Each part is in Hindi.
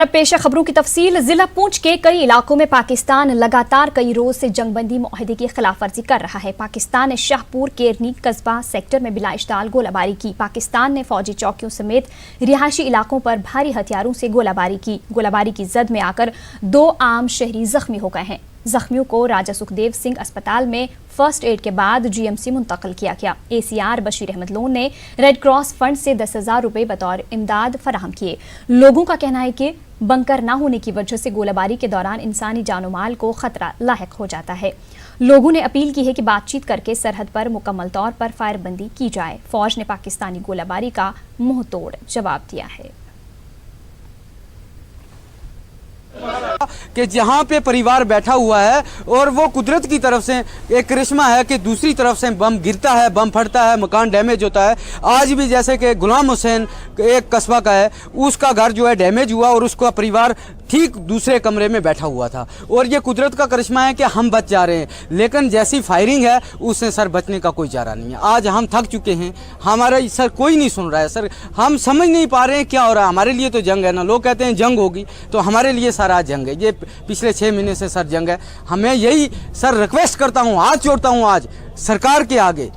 अब पेश है खबरों की तफसील। जिला पुंछ के कई इलाकों में पाकिस्तान लगातार कई रोज से जंगबंदी मुआहदे की खिलाफ वर्जी कर रहा है। पाकिस्तान ने शाहपुर केरनी कस्बा सेक्टर में बिलाइश्ताल गोलाबारी की। पाकिस्तान ने फौजी चौकियों समेत रिहायशी इलाकों पर भारी हथियारों से गोलाबारी की। गोलाबारी की जद में आकर 2 आम शहरी जख्मी हो गए हैं। जख्मियों को राजा सुखदेव सिंह अस्पताल में फर्स्ट एड के बाद GMC मुंतकिल किया गया। ACR बशीर अहमद लोन ने रेड क्रॉस फंड से 10,000 रुपए बतौर इमदाद फराहम किए। लोगों का कहना है कि बंकर न होने की वजह से गोलाबारी के दौरान इंसानी जानो माल को खतरा लाहिक हो जाता है। लोगों ने अपील की है कि बातचीत करके सरहद पर मुकम्मल तौर पर फायरबंदी की जाए। फौज ने पाकिस्तानी गोलाबारी का मुंह तोड़ जवाब दिया है कि जहाँ पे परिवार बैठा हुआ है और वो कुदरत की तरफ से एक करिश्मा है कि दूसरी तरफ से बम गिरता है, बम फटता है, मकान डैमेज होता है। आज भी जैसे कि गुलाम हुसैन एक कस्बा का है, उसका घर जो है डैमेज हुआ और उसका परिवार ठीक दूसरे कमरे में बैठा हुआ था। और ये कुदरत का करिश्मा है कि हम बच जा रहे हैं, लेकिन जैसी फायरिंग है उससे सर बचने का कोई चारा नहीं है। आज हम थक चुके हैं, हमारा सर कोई नहीं सुन रहा है। सर हम समझ नहीं पा रहे हैं क्या हो रहा है। हमारे लिए तो जंग है ना, लोग कहते हैं जंग होगी, तो हमारे लिए सर आज जंग है। ये पिछले 6 महीने से सर जंग है। हमें यही सर रिक्वेस्ट करता हूँ, हाथ जोड़ता हूँ आज सरकार के आगे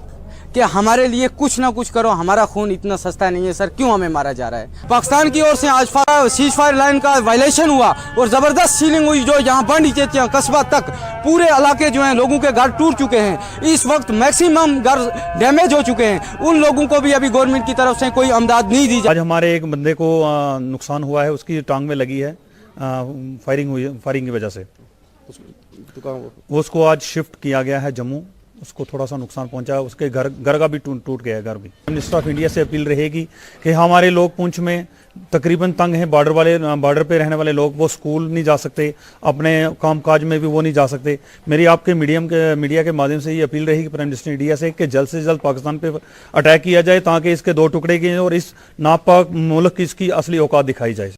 कि हमारे लिए कुछ ना कुछ करो। हमारा खून इतना सस्ता नहीं है सर, क्यों हमें मारा जा रहा है। पाकिस्तान की ओर से आज सीज फायर लाइन का वायलेशन हुआ और ज़बरदस्त सीलिंग हुई, जो यहाँ बंडी कस्बा तक पूरे इलाके जो हैं लोगों के घर टूट चुके हैं। इस वक्त मैक्सिमम घर डैमेज हो चुके हैं। उन लोगों को भी अभी गवर्नमेंट की तरफ से कोई अमदाद नहीं दी। आज हमारे एक बंदे को नुकसान हुआ है, उसकी टांग में लगी है, फायरिंग की वजह से। उसको आज शिफ्ट किया गया है जम्मू। उसको थोड़ा सा नुकसान पहुंचा है, उसके घर का भी टूट गया है। घर भी मिनिस्टर ऑफ इंडिया से अपील रहेगी कि हमारे लोग पुंछ में तकरीबन तंग हैं, बॉर्डर पे रहने वाले लोग, वो स्कूल नहीं जा सकते, अपने कामकाज में भी वो नहीं जा सकते। मेरी आपके मीडिया के माध्यम से ये अपील रहेगी प्राइम मिनिस्टर इंडिया से कि जल्द से जल्द पाकिस्तान पे अटैक किया जाए, ताकि इसके 2 टुकड़े किए और इस नापाक मुल्क की इसकी असली औकात दिखाई जाए।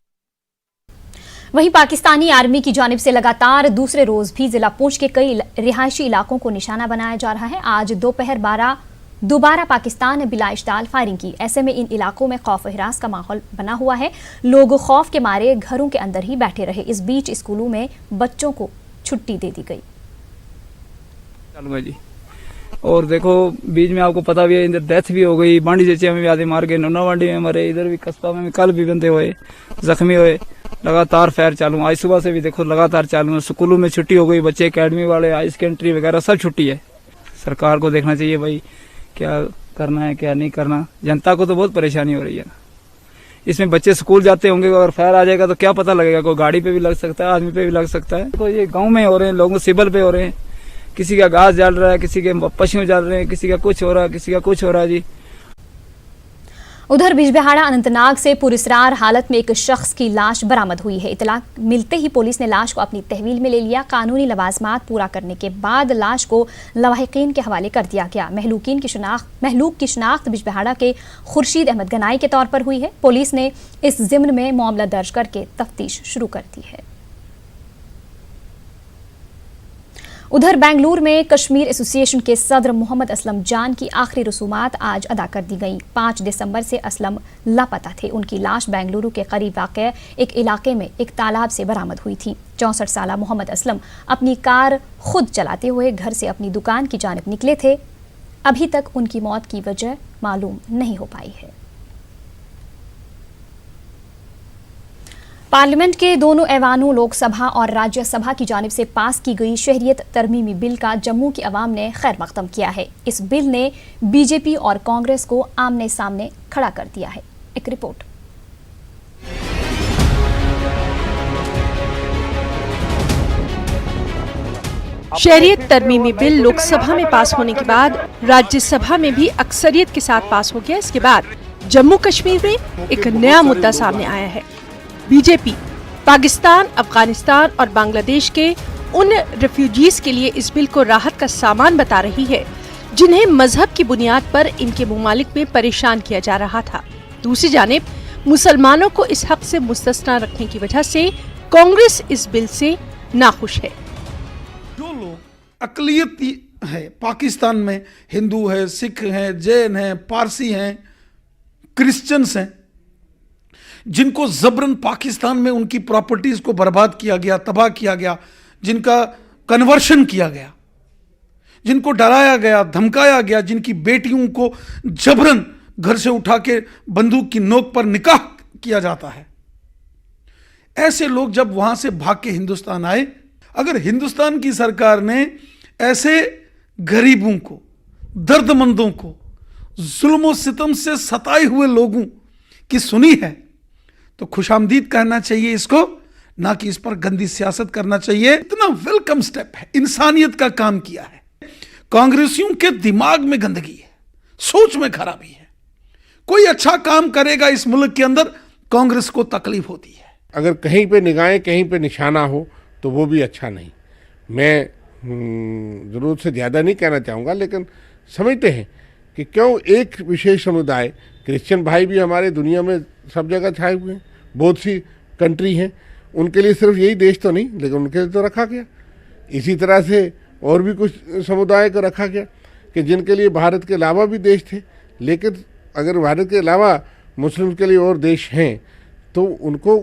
वहीं पाकिस्तानी आर्मी की जानिब से लगातार दूसरे रोज भी जिला पुंछ के कई रिहायशी इलाकों को निशाना बनाया जा रहा है। आज दोपहर 12 दोबारा पाकिस्तान ने बिलाइश्ताल फायरिंग की। ऐसे में इन इलाकों में खौफ हिरास का माहौल बना हुआ है। लोग खौफ के मारे घरों के अंदर ही बैठे रहे। इस बीच स्कूलों में बच्चों को छुट्टी दे दी गई। और देखो बीच में आपको पता भी है, इधर डेथ भी हो गई। बांडी चेचिया में भी आधे मार गए, नोनावांडी में मरे, इधर भी कस्बा में भी कल भी बंदे हुए जख्मी हुए। लगातार फायर चालू, आज सुबह से भी देखो लगातार चालू है। स्कूलों में छुट्टी हो गई, बच्चे एकेडमी वाले, हाई सेकेंडरी वगैरह सब छुट्टी है। सरकार को देखना चाहिए भाई क्या करना है क्या नहीं करना। जनता को तो बहुत परेशानी हो रही है। इसमें बच्चे स्कूल जाते होंगे, अगर फायर आ जाएगा तो क्या पता लगेगा। कोई गाड़ी पे भी लग सकता है, आदमी पे भी लग सकता है। तो ये गाँव में हो रहे हैं, लोगों सिबल पे हो रहे हैं। किसी का घास जल रहा है, किसी के पशु जल रहे हैं, किसी का कुछ हो रहा है, किसी का कुछ हो रहा है जी। उधर बिजबिहाड़ा अनंतनाग से पुरस्रार हालत में एक शख्स की लाश बरामद हुई है। इतला मिलते ही पुलिस ने लाश को अपनी तहवील में ले लिया। कानूनी लवाजमात पूरा करने के बाद लाश को लवाहिकीन के हवाले कर दिया गया। महलूक की शनाख्त बिजबिहाड़ा के खुर्शीद अहमद गनाई के तौर पर हुई है। पुलिस ने इस जिम्न में मामला दर्ज करके तफ्तीश शुरू कर दी है। उधर बेंगलुरु में कश्मीर एसोसिएशन के सदर मोहम्मद असलम जान की आखिरी रसूमात आज अदा कर दी गई। 5 दिसंबर से असलम लापता थे। उनकी लाश बेंगलुरु के करीब वाक़ एक इलाके में एक तालाब से बरामद हुई थी। 64 साला मोहम्मद असलम अपनी कार खुद चलाते हुए घर से अपनी दुकान की जानिब निकले थे। अभी तक उनकी मौत की वजह मालूम नहीं हो पाई है। पार्लियामेंट के दोनों ऐवानों लोकसभा और राज्यसभा की जानिब से पास की गई शहरियत तरमीमी बिल का जम्मू की अवाम ने खैर मकदम किया है। इस बिल ने बीजेपी और कांग्रेस को आमने सामने खड़ा कर दिया है। एक रिपोर्ट। शहरियत तरमीमी बिल लोकसभा में पास होने के बाद राज्यसभा में भी अक्सरियत के साथ पास हो गया। इसके बाद जम्मू कश्मीर में एक नया मुद्दा सामने आया है। बीजेपी पाकिस्तान, अफगानिस्तान और बांग्लादेश के उन रिफ्यूजीज के लिए इस बिल को राहत का सामान बता रही है जिन्हें मजहब की बुनियाद पर इनके मुमालिक में परेशान किया जा रहा था। दूसरी जानिब मुसलमानों को इस हक से मुस्तस्ना रखने की वजह से कांग्रेस इस बिल से नाखुश है। जो लोग अकलियत है पाकिस्तान में, हिंदू है, सिख हैं, जैन हैं, पारसी हैं, क्रिश्चियंस हैं, जिनको जबरन पाकिस्तान में उनकी प्रॉपर्टीज को बर्बाद किया गया, तबाह किया गया, जिनका कन्वर्शन किया गया, जिनको डराया गया, धमकाया गया, जिनकी बेटियों को जबरन घर से उठा के बंदूक की नोक पर निकाह किया जाता है, ऐसे लोग जब वहां से भाग के हिंदुस्तान आए, अगर हिंदुस्तान की सरकार ने ऐसे गरीबों को, दर्दमंदों को, जुल्म सितम से सताए हुए लोगों की सुनी है, तो खुशामदीद कहना चाहिए इसको, ना कि इस पर गंदी सियासत करना चाहिए। इतना वेलकम स्टेप है, इंसानियत का काम किया है। कांग्रेसियों के दिमाग में गंदगी है, सोच में खराबी है। कोई अच्छा काम करेगा इस मुल्क के अंदर, कांग्रेस को तकलीफ होती है। अगर कहीं पे निगाहें, कहीं पे निशाना हो तो वो भी अच्छा नहीं। मैं ज़रूरत से ज़्यादा नहीं कहना चाहूँगा, लेकिन समझते हैं कि क्यों एक विशेष समुदाय, क्रिश्चियन भाई भी हमारे दुनिया में सब जगह छाए हुए हैं, बहुत सी कंट्री हैं, उनके लिए सिर्फ यही देश तो नहीं, लेकिन उनके लिए तो रखा गया। इसी तरह से और भी कुछ समुदाय को रखा गया कि जिनके लिए भारत के अलावा भी देश थे, लेकिन अगर भारत के अलावा मुस्लिम के लिए और देश हैं तो उनको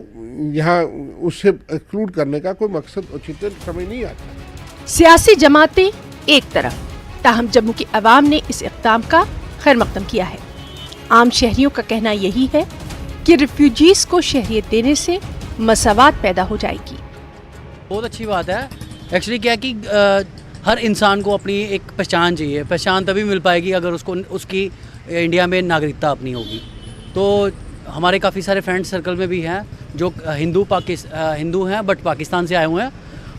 यहाँ उससे एक्सक्लूड करने का कोई मकसद उचित समझ नहीं आता। सियासी जमातें एक तरफ, ताहम जम्मू की आवाम ने इस इक़दाम का खैर मकदम किया है। आम शहरियों का कहना यही है कि रिफ्यूजीज को शहरियत देने से मसावात पैदा हो जाएगी। बहुत अच्छी बात है। एक्चुअली क्या है कि हर इंसान को अपनी एक पहचान चाहिए। पहचान तभी मिल पाएगी अगर उसको उसकी इंडिया में नागरिकता अपनी होगी। तो हमारे काफ़ी सारे फ्रेंड सर्कल में भी हैं जो हिंदू हैं बट पाकिस्तान से आए हुए हैं,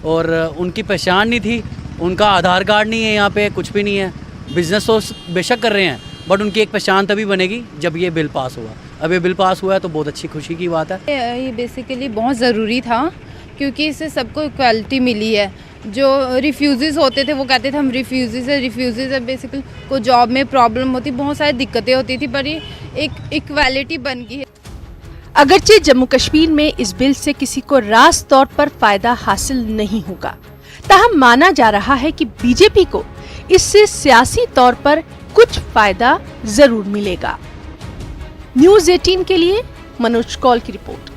और उनकी पहचान नहीं थी, उनका आधार कार्ड नहीं है, यहाँ पे कुछ भी नहीं है। बिज़नेस तो बेशक कर रहे हैं बट उनकी एक पहचान तभी बनेगी जब ये बिल पास हुआ। अब ये बिल पास हुआ है तो बहुत अच्छी खुशी की बात है। ये बेसिकली बहुत ज़रूरी था क्योंकि इससे सबको इक्वालिटी मिली है। जो रिफ्यूज़ीज़ होते थे वो कहते थे हम रिफ्यूज़ीज़ है बेसिकली को जॉब में प्रॉब्लम होती, बहुत सारी दिक्कतें होती थी, पर ये एक इक्वालिटी बन गई है। अगरचे जम्मू कश्मीर में इस बिल से किसी को रास्त तौर पर फायदा हासिल नहीं होगा, ताहम माना जा रहा है कि बीजेपी को इससे सियासी तौर पर कुछ फायदा जरूर मिलेगा। न्यूज़ 18 के लिए मनोज कौल की रिपोर्ट।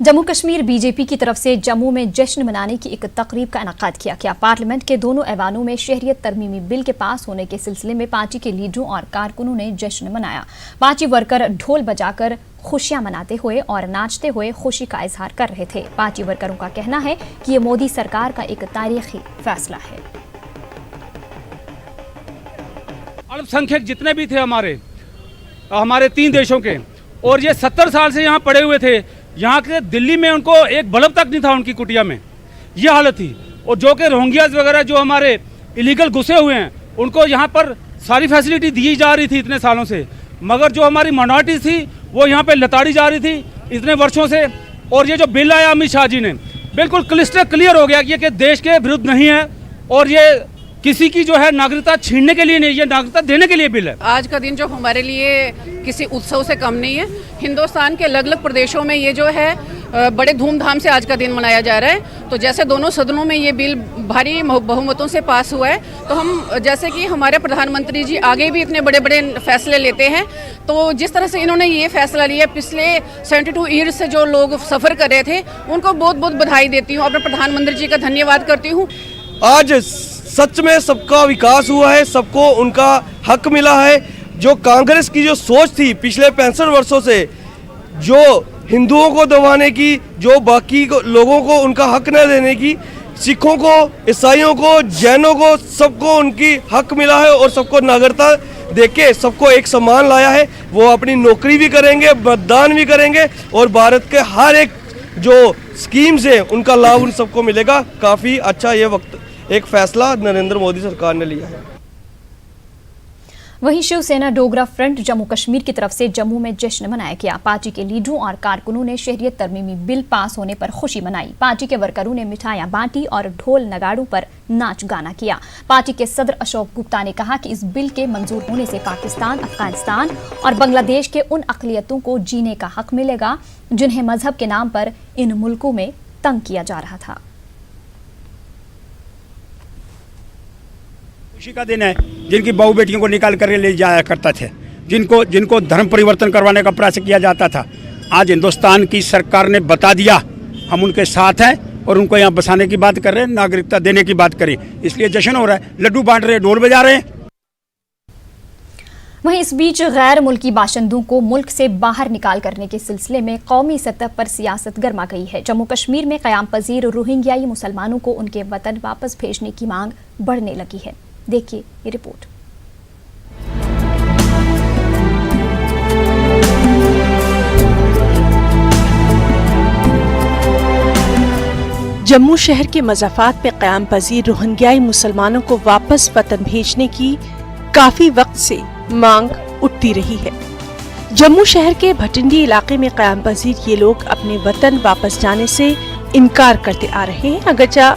जम्मू कश्मीर बीजेपी की तरफ से जम्मू में जश्न मनाने की एक तकरीब का इनेकाद किया गया। पार्लियामेंट के दोनों ऐवानों में शहरियत तरमीमी बिल के पास होने के सिलसिले में पार्टी के लीडरों और कारकुनों ने जश्न मनाया। पार्टी वर्कर ढोल बजाकर खुशियां मनाते हुए और नाचते हुए खुशी का इजहार कर रहे थे। पार्टी वर्करों का कहना है कि ये मोदी सरकार का एक तारीखी फैसला है। अल्पसंख्यक जितने भी थे हमारे 3 देशों के, और ये 70 साल से यहाँ पड़े हुए थे, यहाँ के दिल्ली में उनको एक बल्ब तक नहीं था उनकी कुटिया में, ये हालत थी। और जो कि रोहिंग्याज वगैरह जो हमारे इलीगल घुसे हुए हैं उनको यहाँ पर सारी फैसिलिटी दी जा रही थी इतने सालों से, मगर जो हमारी माइनॉरिटीज थी वो यहाँ पे लताड़ी जा रही थी इतने वर्षों से। और ये जो बिल आया अमित शाह जी ने, बिल्कुल क्लिस्टर क्लियर हो गया कि ये देश के विरुद्ध नहीं है और ये किसी की जो है नागरिकता छीनने के लिए नहीं, ये नागरिकता देने के लिए बिल है। आज का दिन जो हमारे लिए किसी उत्सव से कम नहीं है। हिंदुस्तान के अलग अलग प्रदेशों में ये जो है बड़े धूमधाम से आज का दिन मनाया जा रहा है। तो जैसे दोनों सदनों में ये बिल भारी बहुमतों से पास हुआ है, तो हम जैसे कि हमारे प्रधानमंत्री जी आगे भी इतने बड़े बड़े फैसले लेते हैं, तो जिस तरह से इन्होंने ये फैसला लिया, पिछले 72 ईयर्स से जो लोग सफ़र कर रहे थे उनको बहुत बहुत बधाई देती हूँ, अपने प्रधानमंत्री जी का धन्यवाद करती हूँ। आज सच में सबका विकास हुआ है, सबको उनका हक मिला है। जो कांग्रेस की जो सोच थी पिछले 65 वर्षों से, जो हिंदुओं को दबाने की, जो बाकी लोगों को उनका हक न देने की, सिखों को, ईसाइयों को, जैनों को, सबको उनकी हक मिला है और सबको नागरिकता देके सबको एक सम्मान लाया है। वो अपनी नौकरी भी करेंगे, मतदान भी करेंगे और भारत के हर एक जो स्कीम्स है उनका लाभ उन सबको मिलेगा। काफ़ी अच्छा ये वक्त एक फैसला नरेंद्र मोदी सरकार ने लिया है। वहीं शिवसेना डोगरा फ्रंट जम्मू कश्मीर की तरफ से जम्मू में जश्न मनाया गया। पार्टी के लीडरों और कारकुनों ने शहरियत तरमीमी बिल पास होने पर खुशी मनाई। पार्टी के वर्करों ने मिठाइयां बांटी और ढोल नगाड़ों पर नाच गाना किया। पार्टी के सदर अशोक गुप्ता ने कहा कि इस बिल के मंजूर होने से पाकिस्तान, अफगानिस्तान और बांग्लादेश के उन अक़लियतों को जीने का हक मिलेगा जिन्हें मजहब के नाम पर इन मुल्कों में तंग किया जा रहा था। खुशी का दिन है, जिनकी बहू बेटियों को निकाल कर ले जाया करता थे, जिनको धर्म परिवर्तन करवाने का प्रयास किया जाता था, आज हिंदुस्तान की सरकार ने बता दिया हम उनके साथ हैं और उनको यहाँ बसाने की बात कर रहे हैं, नागरिकता देने की बात करें, इसलिए जश्न हो रहा है, लड्डू बांट रहे हैं, ढोल बजा रहे हैं। वहीं इस बीच गैर मुल्की बाशिंदों को मुल्क से बाहर निकाल करने के सिलसिले में कौमी सतह पर सियासत गर्मा गई है। जम्मू कश्मीर में क़याम पजीर रोहिंग्याई मुसलमानों को उनके वतन वापस भेजने की मांग बढ़ने लगी है। देखिए ये रिपोर्ट। जम्मू शहर के मज़ाफ़ात पे क़याम पजीर रोहिंग्याई मुसलमानों को वापस वतन भेजने की काफी वक्त से मांग उठती रही है। जम्मू शहर के भटिंडी इलाके में क़याम पजीर ये लोग अपने वतन वापस जाने से इनकार करते आ रहे हैं। अगरचा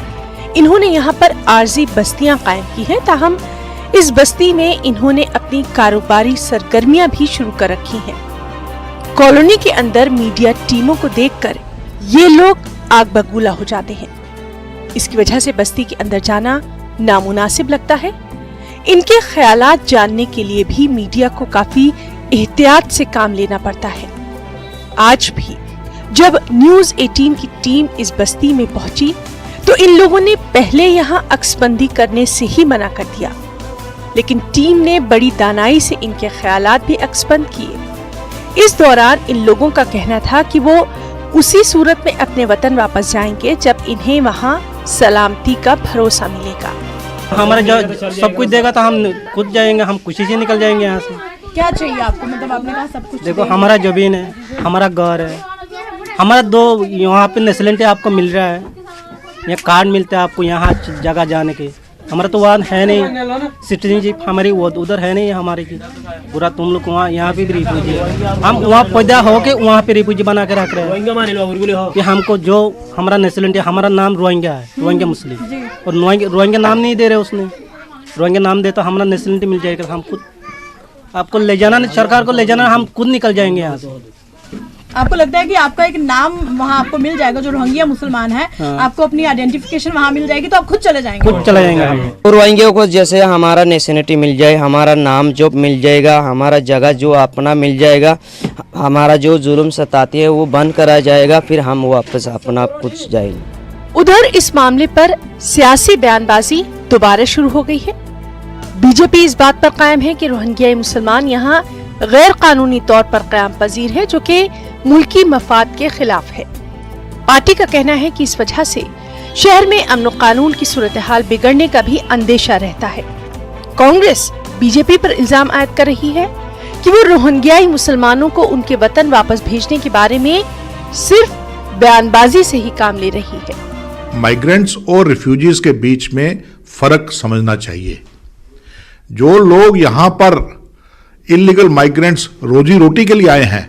इन्होंने यहाँ पर आर्जी बस्तियां कायम की हैं, ताहम इस बस्ती में इन्होंने अपनी कारोबारी सरगर्मियां भी शुरू कर रखी हैं। कॉलोनी के अंदर मीडिया टीमों को देखकर ये लोग आग बबूला हो जाते हैं। इसकी वजह से बस्ती के अंदर जाना नामुनासिब लगता है। इनके ख्यालात जानने के लिए भी मीडिया को काफी एहतियात से काम लेना पड़ता है। आज भी जब न्यूज़ 18 की टीम इस बस्ती में पहुंची तो इन लोगों ने पहले यहां अक्सबंदी करने से ही मना कर दिया, लेकिन टीम ने बड़ी दानाई से इनके ख्यालात भी अक्सबंद किए। इस दौरान इन लोगों का कहना था कि वो उसी सूरत में अपने वतन वापस जाएंगे जब इन्हें वहां सलामती का भरोसा मिलेगा। हमारा जो सब कुछ देगा तो हम खुद जाएंगे, हम खुशी से निकल जाएंगे यहाँ से। क्या चाहिए आपको? मतलब आपने कहा सब कुछ देखो, हमारा जमीन है, हमारा घर है, हमारा 2 यहाँ पे नेशनलिटी आपको मिल रहा है, यहाँ कार्ड मिलता है आपको यहाँ जगह जाने के। हमारा तो वहाँ है नहीं, सिटीजनशिप हमारी वो उधर है नहीं हमारे की। पूरा तुम लोग वहाँ यहाँ पे भी रिफ्यूजी है, हम वहाँ पैदा हो के वहाँ पे रिफ्यूजी बना के रख रहे हैं कि हमको जो हमारा नेशनलिटी, हमारा नाम रोहिंग्या है, रोहिंग्या मुस्लिम, और रोहिंग्या नाम नहीं दे रहे उसने। रोहिंग्या नाम दे तो हमारा नेशनलिटी मिल जाएगा, हम खुद आपको ले जाना, सरकार को ले जाना, हम खुद निकल जाएंगे यहाँ से। आपको लगता है कि आपका एक नाम वहाँ आपको मिल जाएगा, जो रोहिंग्या मुसलमान है, हाँ। आपको अपनी आइडेंटिफिकेशन वहाँ मिल जाएगी तो आप खुद चले जाएंगे? खुद चले जाएंगे हम। रोहिंग्या को जैसे हमारा नेशनलिटी मिल जाए, हमारा नाम जो मिल जाएगा, हमारा जगह जो अपना मिल जाएगा, हमारा जो जुल्म सताती है वो बंद करा जाएगा, फिर हम वापस अपना कुछ जाएंगे। उधर इस मामले पर सियासी बयानबाजी दोबारा शुरू हो गई है। बीजेपी इस बात पर कायम है कि रोहिंग्याई मुसलमान यहाँ गैर कानूनी तौर पर क़याम पजीर है, जो कि मुल्की मफाद के खिलाफ है। पार्टी का कहना है कि इस वजह से शहर में अमन व कानून की सूरत हाल बिगड़ने का भी अंदेशा रहता है। कांग्रेस बीजेपी पर इल्जाम आयद कर रही है कि वो रोहिंग्याई मुसलमानों को उनके वतन वापस भेजने के बारे में सिर्फ बयानबाजी से ही काम ले रही है। माइग्रेंट्स और रिफ्यूजीज के बीच में फर्क समझना चाहिए। जो लोग यहाँ पर इलीगल माइग्रेंट्स रोजी रोटी के लिए आए हैं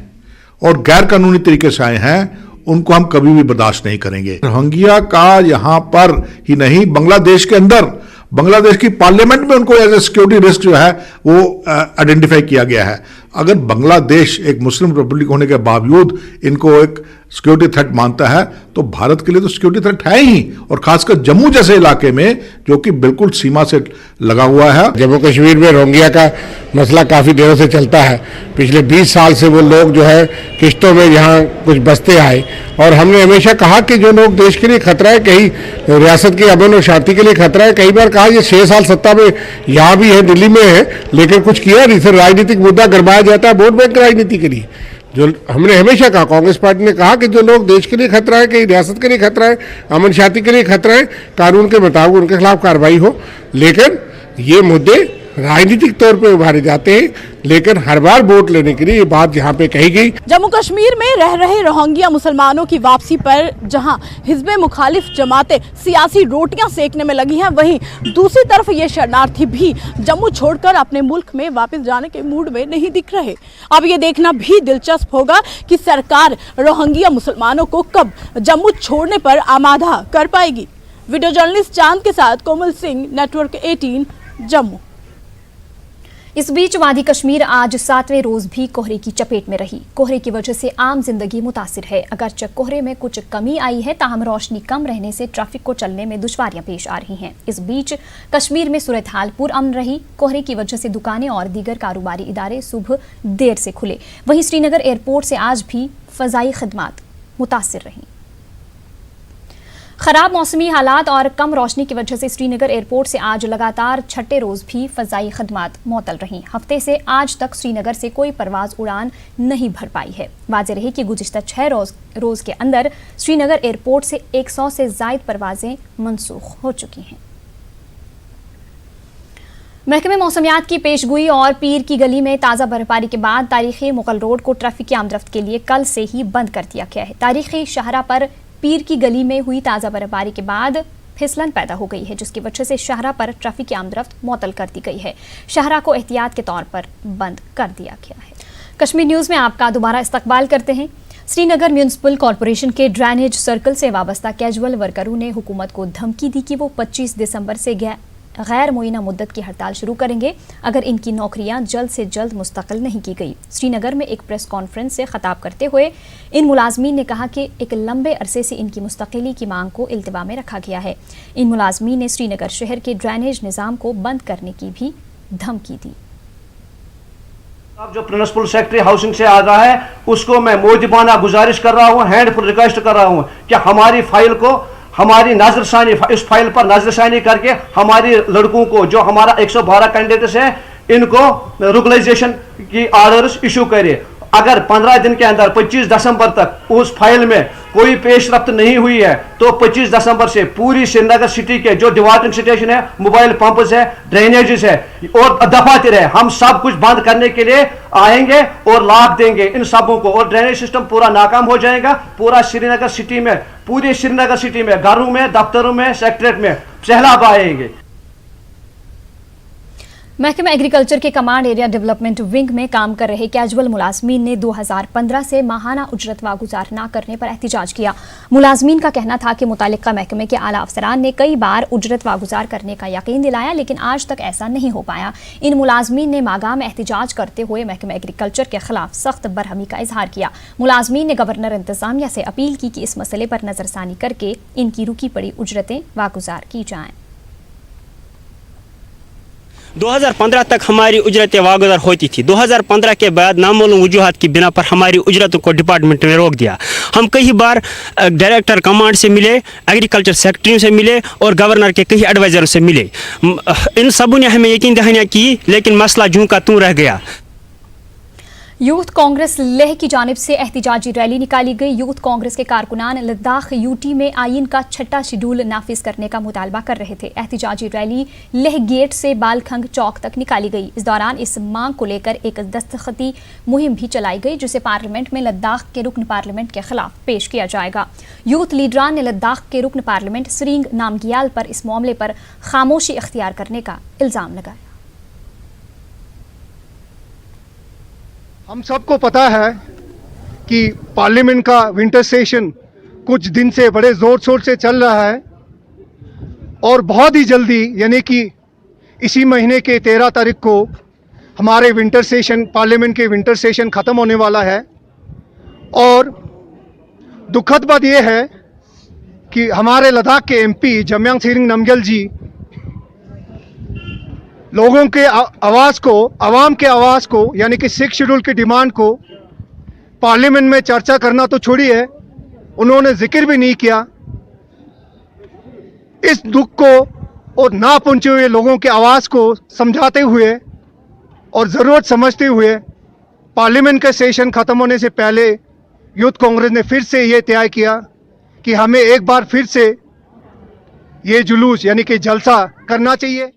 और गैर कानूनी तरीके से आए हैं, उनको हम कभी भी बर्दाश्त नहीं करेंगे। रोहिंग्या का यहाँ पर ही नहीं, बांग्लादेश के अंदर, बांग्लादेश की पार्लियामेंट में उनको एज ए सिक्योरिटी रिस्क जो है वो आइडेंटिफाई किया गया है। अगर बांग्लादेश एक मुस्लिम रिपब्लिक होने के बावजूद इनको एक सिक्योरिटी थ्रेट मानता है तो भारत के लिए तो सिक्योरिटी थ्रेट है ही, और खासकर जम्मू जैसे इलाके में जो कि बिल्कुल सीमा से लगा हुआ है। जम्मू कश्मीर में रोहिंग्या का मसला काफ़ी देरों से चलता है। पिछले 20 साल से वो लोग जो है किश्तों में यहाँ कुछ बसते आए, और हमने हमेशा कहा कि जो लोग देश के लिए खतरा है, कहीं रियासत की अमन और शांति के लिए खतरा है। कई बार कहा ये 6 साल सत्ता में यहाँ भी है, दिल्ली में है, लेकिन कुछ किया नहीं। सिर्फ राजनीतिक मुद्दा गरमाया जाता है वोट बैंक राजनीति के लिए। जो हमने हमेशा कहा, कांग्रेस पार्टी ने कहा कि जो लोग देश के लिए खतरा है, कहीं रियासत के लिए खतरा है, अमन शांति के लिए खतरा है, कानून के मुताबिक उनके खिलाफ कार्रवाई हो। लेकिन ये मुद्दे राजनीतिक तौर पे उभारे जाते हैं, लेकिन हर बार वोट लेने के लिए ये बात यहाँ पे कही गई। जम्मू कश्मीर में रह रहे रोहिंग्या मुसलमानों की वापसी पर जहां हिज़्ब मुखालिफ जमातें सियासी रोटियां सेकने में लगी हैं, वहीं दूसरी तरफ ये शरणार्थी भी जम्मू छोड़कर अपने मुल्क में वापस जाने के मूड में नहीं दिख रहे। अब ये देखना भी दिलचस्प होगा कि सरकार रोहिंग्या मुसलमानों को कब जम्मू छोड़ने पर आमादा कर पाएगी। वीडियो जर्नलिस्ट चांद के साथ कोमल सिंह, नेटवर्क 18, जम्मू। इस बीच वादी कश्मीर आज 7वें रोज भी कोहरे की चपेट में रही। कोहरे की वजह से आम जिंदगी मुतासिर है। अगरचे कोहरे में कुछ कमी आई है, ताहम रोशनी कम रहने से ट्रैफिक को चलने में दुश्वारियां पेश आ रही हैं। इस बीच कश्मीर में सूरत हाल पुरअमन रही। कोहरे की वजह से दुकानें और दीगर कारोबारी इदारे सुबह देर से खुले। वहीं श्रीनगर एयरपोर्ट से आज भी फजाई खदमात मुतासिर रहीं। खराब मौसमी हालात और कम रोशनी की वजह से श्रीनगर एयरपोर्ट से आज लगातार छठे रोज भी फजाई खदमात मुअत्तल रहीं। हफ्ते से आज तक श्रीनगर से कोई परवाज उड़ान नहीं भर पाई है। वाज़ेह रहे कि गुज़िश्ता 6 रोज के अंदर श्रीनगर एयरपोर्ट से 100 से ज़ायद परवाजें मनसूख हो चुकी हैं। महकमे मौसमियात की पेशगोई और पीर की गली में ताज़ा बर्फबारी के बाद तारीखी मुगल रोड को ट्रैफिक की आमदरफ्त के लिए कल से ही बंद कर दिया गया है। तारीखी शाहरा पर पीर की गली में हुई ताज़ा बर्फबारी के बाद फिसलन पैदा हो गई है, जिसकी वजह से शाहरा पर ट्रैफिक की आमदरफ्त मुअत्तल कर दी गई है। शाहरा को एहतियात के तौर पर बंद कर दिया गया है। कश्मीर न्यूज़ में आपका दोबारा इस्तकबाल करते हैं। श्रीनगर म्यूनिसिपल कॉरपोरेशन के ड्रेनेज सर्कल से वाबस्ता कैजुअल वर्करों ने हुकूमत को धमकी दी कि वो 25 दिसंबर से गैर मुअय्यना मुद्दत की हड़ताल शुरू करेंगे अगर इनकी नौकरियां जल्द से जल्द मुस्तकिल नहीं की गई। श्रीनगर में एक प्रेस कॉन्फ्रेंस से खिताब करते हुए इन मुलाजमीन ने कहा कि एक लंबे अरसे से इनकी मुस्तकिली की मांग को इल्तिवा में रखा गया है। इन मुलाजमीन ने श्रीनगर शहर के ड्रेनेज निज़ाम को बंद करने की भी धमकी दी। जो प्रिंसिपल सेक्रेटरी हाउसिंग से आ रहा है उसको मैं मोदिबाना गुजारिश कर रहा हूँ, हैंडफुल रिक्वेस्ट कर रहा हूँ कि हमारी फाइल को, हमारी नजरसानी, इस फाइल पर नजरसानी करके हमारी लड़कों को, जो हमारा 112 कैंडिडेट्स हैं, इनको रेगुलराइजेशन की ऑर्डर्स इशू करे। अगर 15 दिन के अंदर 25 दिसंबर तक उस फाइल में कोई पेशरफ्त नहीं हुई है तो 25 दिसंबर से पूरी श्रीनगर सिटी के जो डिवाटरिंग स्टेशन है, मोबाइल पंप्स है, ड्रेनेजेस है और दफातर है, हम सब कुछ बंद करने के लिए आएंगे और लाभ देंगे इन सबों को, और ड्रेनेज सिस्टम पूरा नाकाम हो जाएगा। पूरा श्रीनगर सिटी में, पूरी श्रीनगर सिटी में, घरों में, दफ्तरों में, सेक्रेटरीट में सैलाब आएंगे। महकमा एग्रीकल्चर के कमांड एरिया डेवलपमेंट विंग में काम कर रहे कैजुअल मुलाजमीन ने 2015 से माहाना उजरत वागुजार न करने पर एहतिजाज किया। मुलाजमीन का कहना था कि मुतालिका महकमे के आला अफसरान ने कई बार उजरत वागुजार करने का यकीन दिलाया, लेकिन आज तक ऐसा नहीं हो पाया। इन मुलाजमीन ने मागाह में एहतिजाज करते हुए महकमा एग्रीकल्चर के खिलाफ सख्त बरहमी का इजहार किया। मुलाजमीन ने गवर्नर इंतजामिया से अपील की कि इस मसले पर नजरसानी करके इनकी रुकी पड़ी उजरतें वागुजार की जाएं। 2015 तक हमारी उजरतें वागुजार होती थी। 2015 के बाद नामालूम वजूहात की बिना पर हमारी उजरतों को डिपार्टमेंट ने रोक दिया। हम कई बार डायरेक्टर कमांड से मिले, एग्रीकल्चर सेक्रेटरी से मिले और गवर्नर के कई एडवाइजरों से मिले। इन सबों ने हमें यकीन दहानियाँ की, लेकिन मसला जूं का तूं रह गया। यूथ कांग्रेस लेह की जानिब से एहतिजाजी रैली निकाली गई। यूथ कांग्रेस के कारकुनान लद्दाख यूटी में आइन का 6ठा शेड्यूल नाफिज करने का मुतालबा कर रहे थे। एहतिजाजी रैली लेह गेट से बालखंग चौक तक निकाली गई। इस दौरान इस मांग को लेकर एक दस्तखती मुहिम भी चलाई गई, जिसे पार्लियामेंट में लद्दाख के रुकन पार्लियामेंट के खिलाफ पेश किया जाएगा। यूथ लीडरान ने लद्दाख के रुकन पार्लियामेंट सरींग नामग्याल पर इस मामले पर खामोशी इख्तियार करने का इल्ज़ाम लगाया। हम सबको पता है कि पार्लियामेंट का विंटर सेशन कुछ दिन से बड़े ज़ोर शोर से चल रहा है और बहुत ही जल्दी, यानी कि इसी महीने के 13 तारीख को हमारे विंटर सेशन, पार्लियामेंट के विंटर सेशन ख़त्म होने वाला है। और दुखद बात यह है कि हमारे लद्दाख के एमपी जम्यांग सेरिंग नामग्याल जी लोगों के आवाज़ को, आवाम के आवाज़ को, यानी कि 6 शेड्यूल की डिमांड को पार्लियामेंट में चर्चा करना तो छोड़िए, उन्होंने जिक्र भी नहीं किया। इस दुख को और ना पहुंचे हुए लोगों की आवाज़ को समझाते हुए और ज़रूरत समझते हुए पार्लियामेंट का सेशन ख़त्म होने से पहले यूथ कांग्रेस ने फिर से ये तय किया कि हमें एक बार फिर से ये जुलूस, यानी कि जलसा करना चाहिए।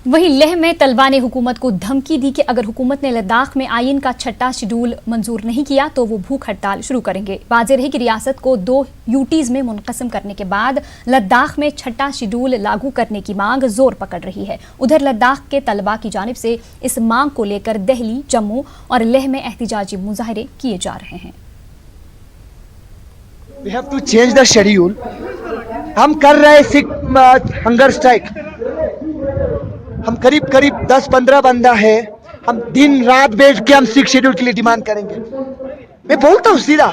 वहीं लेह में तलबा ने हुकूमत को धमकी दी कि अगर हुकूमत ने लद्दाख में आइन का 6ठा शेड्यूल मंजूर नहीं किया तो वो भूख हड़ताल शुरू करेंगे। वाज़ेह रही कि रियासत को 2 यूटीज़ में मुनक़सम करने के बाद लद्दाख में 6ठा शेड्यूल लागू करने की मांग जोर पकड़ रही है। उधर लद्दाख के तलबा की जानिब से इस मांग को लेकर दिल्ली, जम्मू और लेह में एहतिजाजी मुजाहरे किए जा रहे हैं। We have to change the schedule। हम कर रहे सिख हंगर स्ट्राइक, हम करीब करीब 10-15 बंदा है, हम दिन रात बैठ के हम 6 शेड्यूल के लिए डिमांड करेंगे। मैं बोलता हूँ सीधा,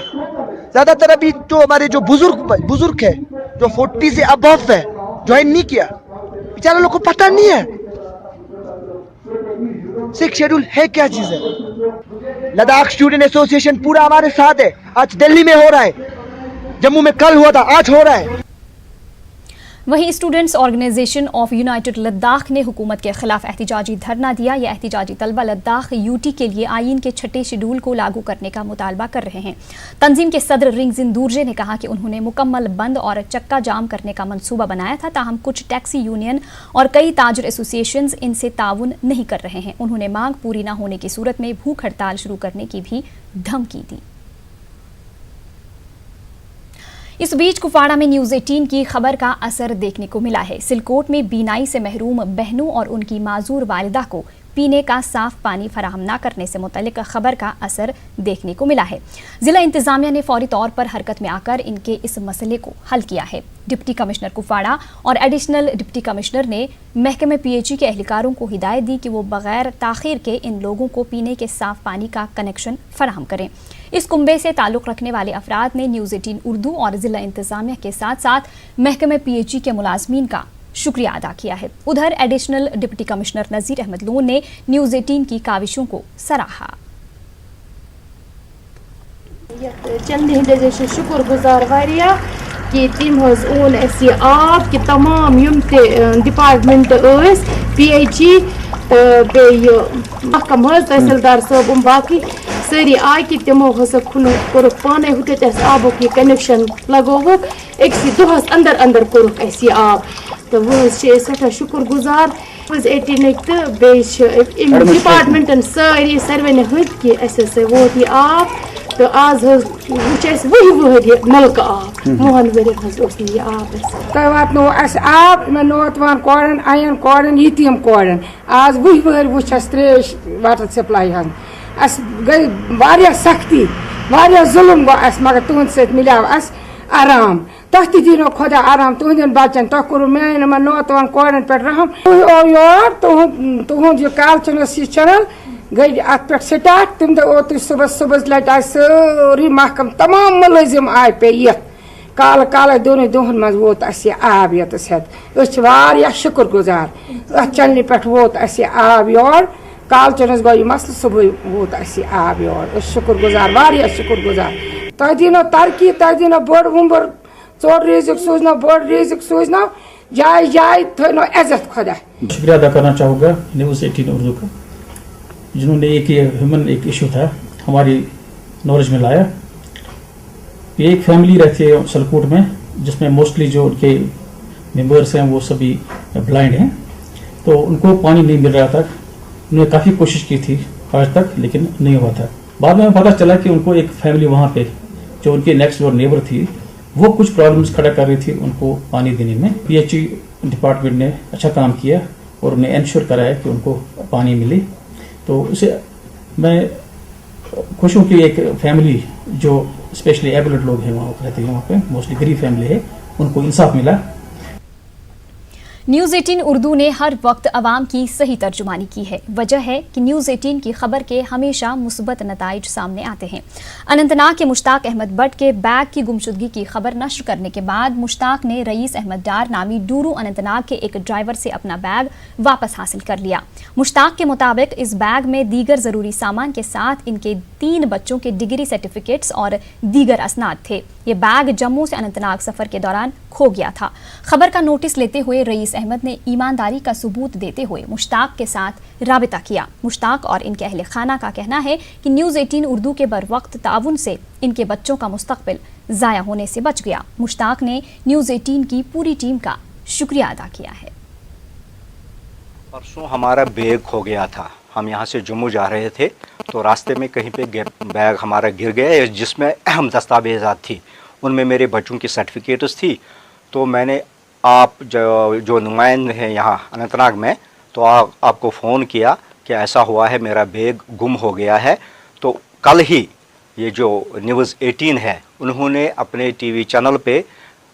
ज्यादातर अभी तो हमारे जो बुजुर्ग है जो 40 से अबव है, ज्वाइन नहीं किया, बेचारा लोग को पता नहीं है 6 शेड्यूल है क्या चीज है। लद्दाख स्टूडेंट एसोसिएशन पूरा हमारे साथ है। आज दिल्ली में हो रहा है, जम्मू में कल हुआ था, आज हो रहा है। वहीं students organisation of united Ladakh ने हुकूमत के खिलाफ एहतिजाजी धरना दिया। यह एहतिजाजी तलबा लद्दाख यूटी के लिए आईन के 6ठे शेड्यूल को लागू करने का मुतालबा कर रहे हैं। तंजीम के सदर रिंगजिन दूरजे ने कहा कि उन्होंने मुकम्मल बंद और चक्का जाम करने का मंसूबा बनाया था, ताहम कुछ टैक्सी यूनियन और कई ताजर एसोसिएशंस इनसे ताउन नहीं कर रहे हैं। उन्होंने मांग पूरी न होने की सूरत में भूख हड़ताल शुरू करने की भी धमकी दी। इस बीच कुपवाड़ा में न्यूज़ 18 की खबर का असर देखने को मिला है। सिलकोट में बीनाई से महरूम बहनों और उनकी माजूर वालिदा को पीने का साफ पानी फराहम न करने से मुतल्लिक खबर का असर देखने को मिला है। जिला इंतजामिया ने फौरी तौर पर हरकत में आकर इनके इस मसले को हल किया है। डिप्टी कमिश्नर कुपवाड़ा और एडिशनल डिप्टी कमिश्नर ने महकमे पीएचई के एहलकारों को हिदायत दी कि वो बगैर ताखीर के इन लोगों को पीने के साफ पानी का कनेक्शन फराहम करें। इस कुंबे से ताल्लुक़ रखने वाले अफराद ने न्यूज़ 18 उर्दू और जिला इंतजामिया के साथ साथ महकमे पीएचई के मुलाजमीन का शुक्रिया अदा किया है। उधर एडिशनल डिप्टी कमिश्नर नज़ीर अहमद लोन ने न्यूज़ 18 की काविशों को सराहा। चंद शुक्र गुजार वारिया कि तिम ओन अस आब कि तमाम यम डिपार्टमेंट पीएचई तो महकम तहसीलदार साहब बाकी सारी आय कि तमो कोर पाने हुत आबुक यह कनेक्शन लगोवुक एक दोहस अंदर अंदर कोरुक अस आब तो वह सठा शुक्र गुजार 18 तो बे डिपार्टमेंटन सारी सर्वे हद कि अस वोत यह आब तो आज वही वहर नलक आब मोहन वर यह आब तह वातो अस आब नौतवान कोड़न अयन कोड़न यतीम कोड़न आज वही वहर वस त्रेश वाटर सप्लाई हन अस गई वारिया सख्ती वारिया जुल्म गो अस मगर तुहद सत मिलाव अस आराम तह दिनो खुदा आराम तुहदन बच्चन तह कोर मान नौतवान कोड़न पे रहम योर तुहद यह कालचन चैनल गई अत पे स्टार्ट तम दो ओत सुबह लट आय सारी महकम तमाम मुलाजिम आय पे ये काल काल दोनों दोहन मज वोत अस आब यतस हेत शुक्र गुजार अत चैनल पे वोत अस आब योर कालचनस गो यह मसल सुबह वोत अस आब योर शुक्र गुजार वारिया शुक्र गुजार तह दिनो तरक्की तह दिनो बड़ उम्र चोर रिजिक सूझना बड़ रिजिक सूझना जाय जाय थो इज्जत खुदा। शुक्रिया अदा करना चाहूँगा न्यूज़ 18 उर्दू का, जिन्होंने एक ह्यूमन एक इशू था हमारी नॉलेज में लाया। एक फैमिली रहती है सलकोट में जिसमें मोस्टली जो उनके मेंबर्स हैं वो सभी ब्लाइंड हैं, तो उनको पानी नहीं मिल रहा था। उन्होंने काफ़ी कोशिश की थी आज तक लेकिन नहीं हुआ था। बाद में पता चला कि उनको एक फैमिली वहाँ पे जो उनके नेक्स्ट डोर नेबर थी वो कुछ प्रॉब्लम्स खड़ा कर रही थी उनको पानी देने में। पीएचई डिपार्टमेंट ने अच्छा काम किया और उन्हें इंश्योर कराया कि उनको पानी मिले। तो उसे मैं खुश हूँ कि एक फैमिली जो स्पेशली एबल्ड लोग हैं वहाँ रहते हैं, वहाँ पे मोस्टली गरीब फैमिली है, उनको इंसाफ मिला। न्यूज़ 18 उर्दू ने हर वक्त अवाम की सही तर्जुमानी की है। वजह है कि न्यूज़ 18 की खबर के हमेशा मुस्बत नताइज सामने आते हैं। अनंतनाग के मुश्ताक अहमद बट के बैग की गुमशुदगी की खबर नश्र करने के बाद मुश्ताक ने रईस अहमद डार नामी डूरू अनंतनाग के एक ड्राइवर से अपना बैग वापस हासिल कर लिया। मुश्ताक के मुताबिक इस बैग में दीगर ज़रूरी सामान के साथ इनके 3 बच्चों के डिग्री सर्टिफिकेट्स और दीगर असनाद थे। ये बैग जम्मू से अनंतनाग सफ़र के दौरान खो गया था। खबर का नोटिस लेते हुए रईस अहमद ने ईमानदारी का सबूत देते हुए मुश्ताक के साथ राबिता किया। मुश्ताक और इनके अहले खाना का कहना है कि न्यूज़ 18 उर्दू के बरवक्त ताउन से इनके बच्चों का मुस्तकबिल ज़ाया होने से बच गया। मुश्ताक ने न्यूज़ 18 की पूरी टीम का शुक्रिया अदा किया है। परसों हमारा बैग खो गया था, हम यहाँ से जम्मू जा रहे थे तो रास्ते में कहीं पे बैग हमारा गिर गया जिसमें अहम दस्तावेज़ात थी, उनमें मेरे बच्चों की सर्टिफिकेट्स थी। तो मैंने आप जो नुमाइंद हैं यहाँ अनंतनाग में, तो आपको फ़ोन किया कि ऐसा हुआ है, मेरा बैग गुम हो गया है। तो कल ही ये जो न्यूज़ 18 है उन्होंने अपने टीवी चैनल पे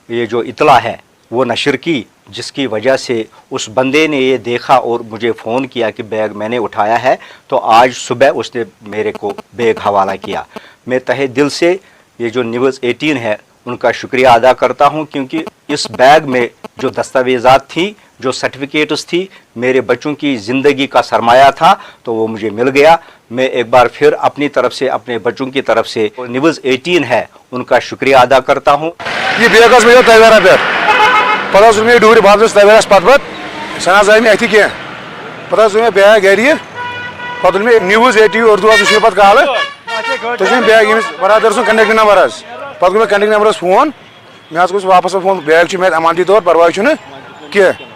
ये जो इतला है वो नशर की जिसकी वजह से उस बंदे ने ये देखा और मुझे फ़ोन किया कि बैग मैंने उठाया है, तो आज सुबह उसने मेरे को बैग हवाला किया। मैं तहे दिल से ये जो न्यूज़ 18 है उनका शुक्रिया अदा करता हूँ, क्योंकि इस बैग में जो दस्तावेज़ात थी, जो सर्टिफिकेट्स थी, मेरे बच्चों की ज़िंदगी का सरमाया था, तो वो मुझे मिल गया। मैं एक बार फिर अपनी तरफ से, अपने बच्चों की तरफ से न्यूज़ 18 है उनका शुक्रिया अदा करता हूँ। ये बेगस में तैयार पे पता में डूर बाद तैयार पत सना जाए में अथी कह पता में बैग गर पत में न्यूज़ 18 उर्दू पे कॉल तुम बैग बरादर सुन कंटेक्ट नंबर पे गो कंटेक्ट नंबर फोन मे गो वापस फोन बैग मे अमानती तौर परवाह कह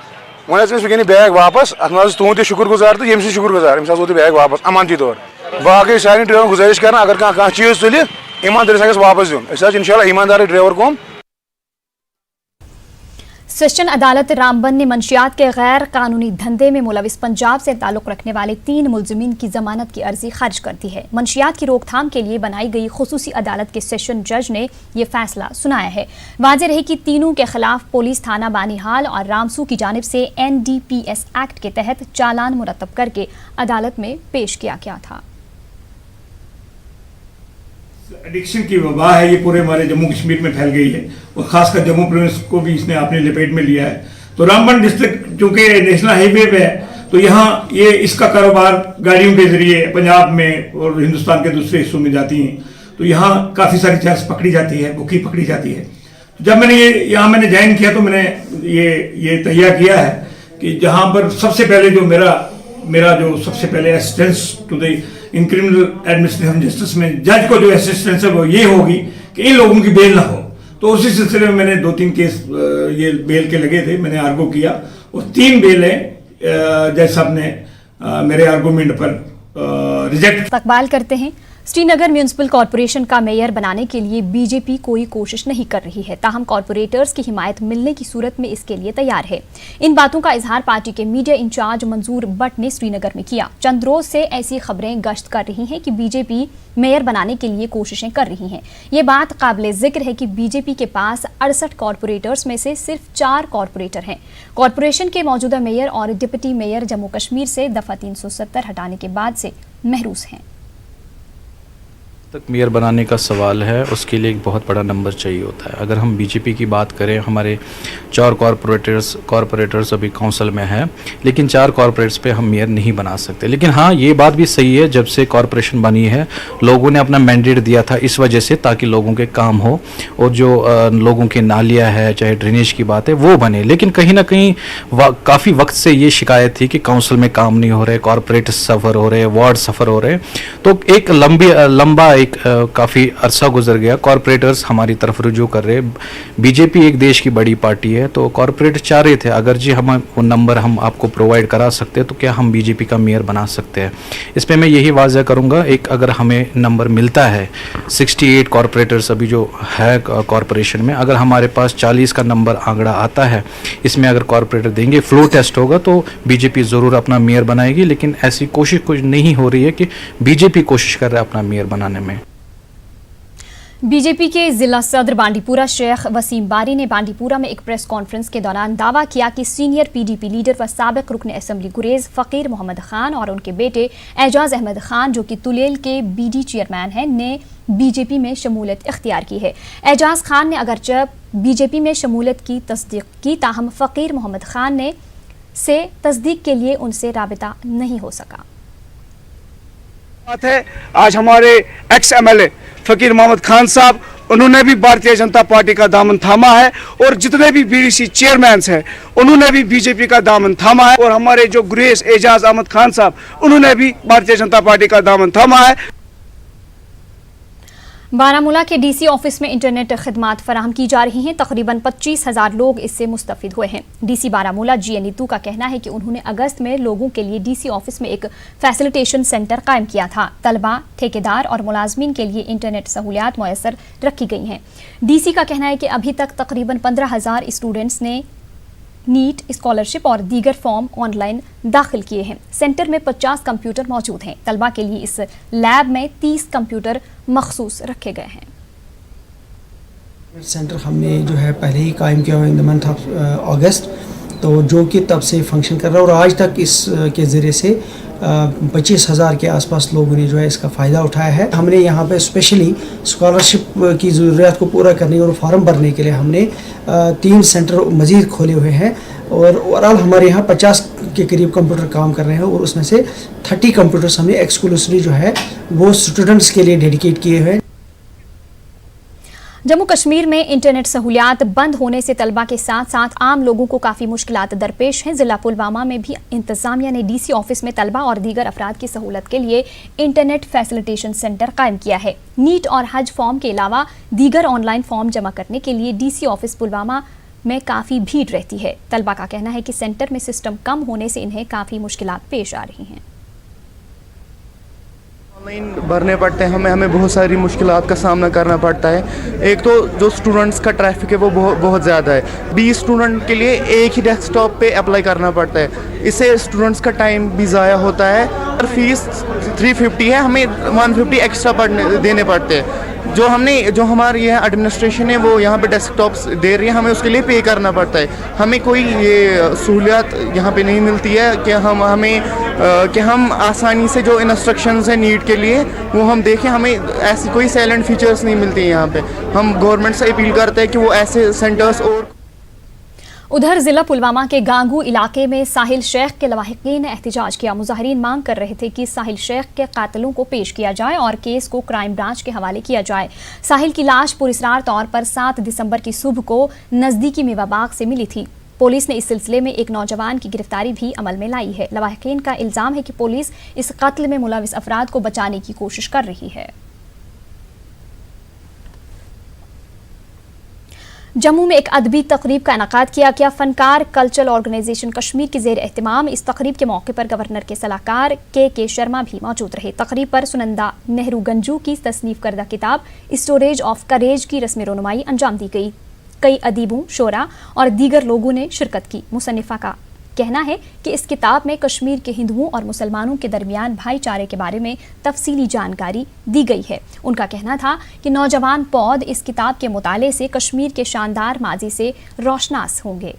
वन बैग वापस अत तुंद शुक्र गुजार तो यम शुक्र गुजार यम वो बैग वापस अमानती तौर बाकी सारे ड्राइवर गुजारिश कर अगर कह चीज़ तुल ईमानदारी वापस दिन इंशाल्लाह ईमानदार ड्राइवर को। सेशन अदालत रामबन ने मंशियात के गैर कानूनी धंधे में मुलविस पंजाब से ताल्लुक रखने वाले 3 मुलजिमीन की जमानत की अर्जी खारिज कर दी है। मंशियात की रोकथाम के लिए बनाई गई खुसूसी अदालत के सेशन जज ने यह फैसला सुनाया है। वाज़ेह रहे कि तीनों के खिलाफ पुलिस थाना बानीहाल और रामसू की जानिब से NDPS एक्ट के तहत चालान मुरतब करके अदालत में पेश किया गया था। एडिक्शन की वबा है, ये पूरे हमारे जम्मू कश्मीर में फैल गई है और खासकर जम्मू प्रोविंस को भी इसने अपने लपेट में लिया है। तो रामबन डिस्ट्रिक्ट चूँकि नेशनल हाईवे पे है, तो यहाँ ये इसका कारोबार गाड़ियों के जरिए पंजाब में और हिंदुस्तान के दूसरे हिस्सों में जाती हैं। तो यहाँ काफ़ी सारी चर्च पकड़ी जाती है, बुकी पकड़ी जाती है। तो जब मैंने मैंने ज्वाइन किया तो मैंने ये तैयार किया है कि जहाँ पर सबसे पहले जो मेरा जो सबसे पहले assistance to the in criminal administration justice में जज को जो असिस्टेंस है वो ये होगी कि इन लोगों की बेल ना हो। तो उसी सिलसिले में मैंने 2-3 केस ये बेल के लगे थे, मैंने आर्गो किया और 3 बेलें जज साहब ने मेरे आर्गूमेंट पर रिजेक्ट। इस्तकबाल करते हैं। श्रीनगर म्यूनिसिपल कॉरपोरेशन का मेयर बनाने के लिए बीजेपी कोई कोशिश नहीं कर रही है, ताहम कॉरपोरेटर्स की हिमायत मिलने की सूरत में इसके लिए तैयार है। इन बातों का इजहार पार्टी के मीडिया इंचार्ज मंजूर भट्ट ने श्रीनगर में किया। चंद रोज से ऐसी खबरें गश्त कर रही हैं कि बीजेपी मेयर बनाने के लिए कोशिशें कर रही हैं। ये बात काबिल जिक्र है कि बीजेपी के पास 68 कॉरपोरेटर्स में से सिर्फ 4 कॉरपोरेटर हैं। कॉरपोरेशन के मौजूदा मेयर और डिप्टी मेयर जम्मू कश्मीर से दफा 370 हटाने के बाद से महरूस हैं। तक मेयर बनाने का सवाल है, उसके लिए एक बहुत बड़ा नंबर चाहिए होता है। अगर हम बीजेपी की बात करें, हमारे 4 कॉरपोरेटर्स अभी काउंसिल में हैं, लेकिन 4 कॉरपोरेट्स पे हम मेयर नहीं बना सकते। लेकिन हाँ, ये बात भी सही है, जब से कॉरपोरेशन बनी है लोगों ने अपना मैंडेट दिया था इस वजह से ताकि लोगों के काम हो और जो लोगों के नालियाँ है, चाहे ड्रेनेज की बात है, वो बने। लेकिन कहीं ना कहीं काफ़ी वक्त से ये शिकायत थी कि काउंसिल में काम नहीं हो रहे, कॉरपोरेट सफ़र हो रहे, वार्ड सफ़र हो रहे। तो एक लंबा काफ़ी अरसा गुजर गया, कॉरपोरेटर्स हमारी तरफ रुजू कर रहे। बीजेपी एक देश की बड़ी पार्टी है, तो कॉरपोरेट चाह रहे थे अगर जी हम वो नंबर हम आपको प्रोवाइड करा सकते हैं तो क्या हम बीजेपी का मेयर बना सकते हैं। इस पर मैं यही वाज़ह करूँगा, एक अगर हमें नंबर मिलता है 68 कॉरपोरेटर्स अभी जो है कॉरपोरेशन में, अगर हमारे पास 40 का नंबर आंकड़ा आता है, इसमें अगर कॉरपोरेटर देंगे, फ्लो टेस्ट होगा तो बीजेपी ज़रूर अपना मेयर बनाएगी। लेकिन ऐसी कोशिश कुछ नहीं हो रही है कि बीजेपी कोशिश कर रहा है अपना मेयर बनाने में। बीजेपी के जिला सदर बांडीपुरा शेख वसीम बारी ने बांडीपुरा में एक प्रेस कॉन्फ्रेंस के दौरान दावा किया कि सीनियर पीडीपी लीडर व साबिक रुकन असेंबली गुरेज फ़कीर मोहम्मद खान और उनके बेटे एजाज अहमद खान, जो कि तुलेल के बीडी चेयरमैन हैं, ने बीजेपी में शमूलियत इख्तियार की है। एजाज खान ने अगरचे बीजेपी में शमूलियत की तस्दीक की, ताहम फ़कीर मोहम्मद खान ने से तस्दीक के लिए उनसे राबिता नहीं हो सका। बात है आज हमारे एक्स MLA फ़कीर मोहम्मद खान साहब, उन्होंने भी भारतीय जनता पार्टी का दामन थामा है और जितने भी BDC चेयरमैन्स हैं उन्होंने भी बीजेपी का दामन थामा है और हमारे जो गुरेज एजाज अहमद खान साहब, उन्होंने भी भारतीय जनता पार्टी का दामन थामा है। बारामूला के DC ऑफिस में इंटरनेट खिदमात फराहम की जा रही हैं। तकरीबन 25,000 लोग इससे मुस्तफिद हुए हैं। DC बारामूला GA नीतू का कहना है कि उन्होंने अगस्त में लोगों के लिए DC ऑफिस में एक फैसिलिटेशन सेंटर कायम किया था। तलबा, ठेकेदार और मुलाजमीन के लिए इंटरनेट सहूलियात मुयसर रखी गई हैं। DC का कहना है कि अभी तक तकरीबन 15,000 स्टूडेंट्स ने नीट, स्कॉलरशिप और दीगर फॉर्म ऑनलाइन दाखिल किए हैं। सेंटर में 50 कंप्यूटर मौजूद हैं। तलबा के लिए इस लैब में 30 कंप्यूटर मखसूस रखे गए हैं। सेंटर हमने जो है पहले ही कायम किया हुआ इन द मंथ ऑफ अगस्त तो जो कि तब से फंक्शन कर रहा है और आज तक इस के ज़रिए से 25,000 के आसपास लोगों ने जो है इसका फ़ायदा उठाया है। हमने यहाँ पे स्पेशली स्कॉलरशिप की ज़रूरत को पूरा करने और फॉर्म भरने के लिए हमने 3 सेंटर मज़ीद खोले हुए हैं और ओवरऑल हमारे यहाँ 50 के करीब कंप्यूटर काम कर रहे हैं और उसमें से 30 कंप्यूटर्स हमने एक्सक्लूसिवली जो है वो स्टूडेंट्स के लिए डेडिकेट किए हुए हैं। जम्मू कश्मीर में इंटरनेट सहूलियात बंद होने से तलबा के साथ साथ आम लोगों को काफ़ी मुश्किलात दरपेश हैं। जिला पुलवामा में भी इंतजामिया ने डीसी ऑफिस में तलबा और दीगर अफराद की सहूलत के लिए इंटरनेट फैसिलिटेशन सेंटर कायम किया है। नीट और हज फॉर्म के अलावा दीगर ऑनलाइन फॉर्म जमा करने के लिए डीसी ऑफिस पुलवामा में काफ़ी भीड़ रहती है। तलबा का कहना है कि सेंटर में सिस्टम कम होने से इन्हें काफ़ी मुश्किलात पेश आ रही हैं। ऑनलाइन भरने पड़ते हैं, हमें बहुत सारी मुश्किलात का सामना करना पड़ता है। एक तो जो स्टूडेंट्स का ट्रैफिक है वो बहुत ज़्यादा है। 20 स्टूडेंट के लिए एक ही डेस्कटॉप पे अप्लाई करना पड़ता है, इससे स्टूडेंट्स का टाइम भी ज़ाया होता है। और फीस 350 है, हमें 150 एक्स्ट्रा देने पड़ते हैं। जो हमारी यह एडमिनिस्ट्रेशन है वो यहाँ पे डेस्कटॉप्स दे रही है, हमें उसके लिए पे करना पड़ता है। हमें कोई ये सहूलियत यहाँ पे नहीं मिलती है कि हम आसानी से जो इंस्ट्रक्शंस हैं नीट के लिए वो हम देखें। हमें ऐसी कोई साइलेंट फीचर्स नहीं मिलती हैं यहाँ पे। हम गवर्नमेंट से अपील करते हैं कि वो ऐसे सेंटर्स और उधर जिला पुलवामा के गांगू इलाके में साहिल शेख के लवाहिकीन ने एहतजाज किया। मुजाहिरीन मांग कर रहे थे कि साहिल शेख के कातिलों को पेश किया जाए और केस को क्राइम ब्रांच के हवाले किया जाए। साहिल की लाश पुरस्रार तौर पर 7 दिसंबर की सुबह को नजदीकी मेवा बाग से मिली थी। पुलिस ने इस सिलसिले में एक नौजवान की गिरफ्तारी भी अमल में लाई है। लवाहिकीन का इल्जाम है कि पुलिस इस कत्ल में मुलविस अफराद को बचाने की कोशिश कर रही है। जम्मू में एक अदबी तकरीब का इनेकाद किया गया। फनकार कल्चरल ऑर्गेनाइजेशन कश्मीर के ज़ेर एहतमाम इस तकरीब के मौके पर गवर्नर के सलाहकार के शर्मा भी मौजूद रहे। तकरीब पर सुनंदा नेहरू गंजू की तसनीफ करदा किताब स्टोरेज ऑफ करेज की रस्म रोनुमाई अंजाम दी गई। कई अदीबों, शोरा और दीगर लोगों ने शिरकत की। मुसन्निफा का कहना है कि इस किताब में कश्मीर के हिंदुओं और मुसलमानों के दरमियान भाईचारे के बारे में तफसीली जानकारी दी गई है। उनका कहना था कि नौजवान पौध इस किताब के मुताले से कश्मीर के शानदार माजी से रोशनास होंगे।